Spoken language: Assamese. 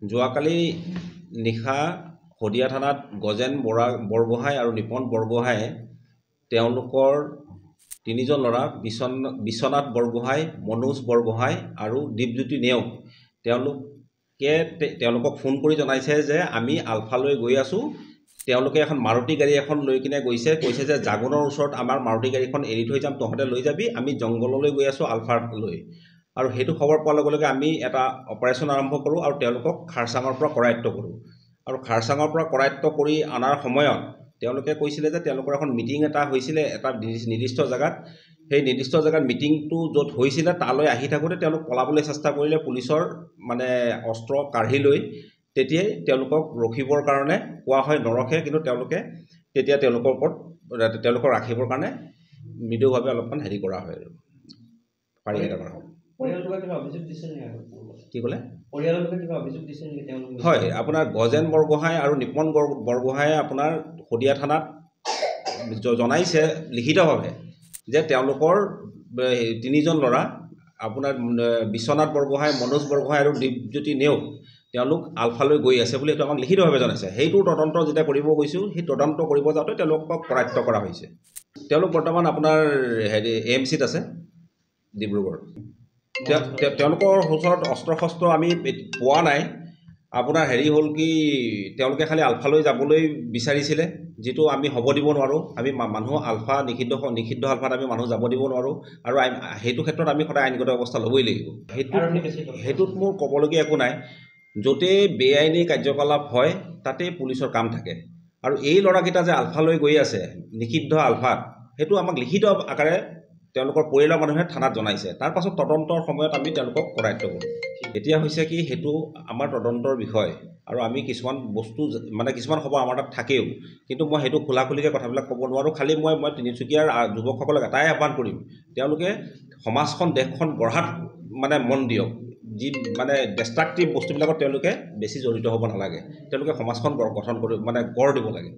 যোৱাকালি নিশা শদিয়া থানাত গজেন বৰগোহাঁই আৰু নিপন বৰগোহাঁয়ে তেওঁলোকৰ তিনিজন ল'ৰা বিশ্বনাথ বৰগোহাঁই, মনোজ বৰগোহাঁই আৰু দীপজ্যোতি নেওগ তেওঁলোকক ফোন কৰি জনাইছে যে আমি আলফালৈ গৈ আছোঁ। তেওঁলোকে এখন মাৰুতি গাড়ী এখন লৈ কিনে কৈছে যে জাগুনৰ ওচৰত আমাৰ মাৰুতি গাড়ীখন এৰি থৈ যাম, তহঁতে লৈ যাবি, আমি জংঘললৈ গৈ আছোঁ আলফালৈ। আৰু সেইটো খবৰ পোৱাৰ লগে লগে আমি এটা অপাৰেশ্যন আৰম্ভ কৰোঁ আৰু তেওঁলোকক খাৰচাঙৰ পৰা কৰায়ত্ব কৰোঁ। আৰু খাৰচাঙৰ পৰা কৰায়ত্ব কৰি অনাৰ সময়ত তেওঁলোকে কৈছিলে যে তেওঁলোকৰ এখন মিটিং এটা হৈছিলে এটা নিৰ্দিষ্ট জেগাত। সেই নিৰ্দিষ্ট জেগাত মিটিংটো য'ত হৈছিলে তালৈ আহি থাকোঁতে তেওঁলোক পলাবলৈ চেষ্টা কৰিলে পুলিচৰ অস্ত্ৰ কাঢ়ি লৈ। তেতিয়াই তেওঁলোকক ৰখিবৰ কাৰণে কোৱা হয়, নৰখে, কিন্তু তেওঁলোকে তেতিয়া তেওঁলোকক ৰাখিবৰ কাৰণে মৃদুভাৱে অলপমান কৰা হয় আৰু পাৰি এটা কৰা হয়। কি ক'লে? হয়, আপোনাৰ গজেন বৰগোহাঁই আৰু নিপন বৰগোহাঁয়ে আপোনাৰ শদিয়া থানাত জনাইছে লিখিতভাৱে যে তেওঁলোকৰ তিনিজন ল'ৰা আপোনাৰ বিশ্বনাথ বৰগোহাঁই, মনোজ বৰগোহাঁই আৰু দীপজ্যোতি নেওগ তেওঁলোক আলফালৈ গৈ আছে বুলি সেইটো আমাক লিখিতভাৱে জনাইছে। সেইটো তদন্ত যেতিয়া কৰিব গৈছোঁ, সেই তদন্ত কৰিব যাওঁতে তেওঁলোকক কৰায়ত্ব কৰা হৈছে। তেওঁলোক বৰ্তমান আপোনাৰ AMCত আছে ডিব্ৰুগড়। তেওঁলোকৰ ওচৰত অস্ত্ৰ শস্ত্ৰ আমি পোৱা নাই। আপোনাৰ হ'ল কি, তেওঁলোকে খালি আলফালৈ যাবলৈ বিচাৰিছিলে, যিটো আমি হ'ব দিব নোৱাৰোঁ। আমি মানুহ আলফা নিষিদ্ধ আলফাত আমি মানুহ যাব দিব নোৱাৰোঁ। আৰু সেইটো ক্ষেত্ৰত আমি সদায় আইনগত ব্যৱস্থা ল'বই লাগিব। সেইটোত মোৰ ক'বলগীয়া একো নাই। য'তেই বেআইনী কাৰ্যকলাপ হয় তাতেই পুলিচৰ কাম থাকে। আৰু এই ল'ৰাকেইটা যে আলফালৈ গৈ আছে নিষিদ্ধ আলফাত, সেইটো আমাক লিখিত আকাৰে তেওঁলোকৰ পৰিয়ালৰ মানুহে থানাত জনাইছে। তাৰ পাছত তদন্তৰ সময়ত আমি তেওঁলোকক কৰায়ত্ব কৰোঁ। এতিয়া হৈছে কি, সেইটো আমাৰ তদন্তৰ বিষয় আৰু আমি কিছুমান বস্তু কিছুমান খবৰ আমাৰ তাত থাকেও, কিন্তু মই সেইটো খোলাখুলিকৈ কথাবিলাক ক'ব নোৱাৰোঁ। খালি মই তিনিচুকীয়াৰ যুৱকসকলক এটাই আহ্বান কৰিম, তেওঁলোকে সমাজখন দেশখন গঢ়াত মন দিয়ক। যি ডেষ্ট্ৰাকটিভ বস্তুবিলাকত তেওঁলোকে বেছি জড়িত হ'ব নালাগে। তেওঁলোকে সমাজখন গঢ় দিব লাগে।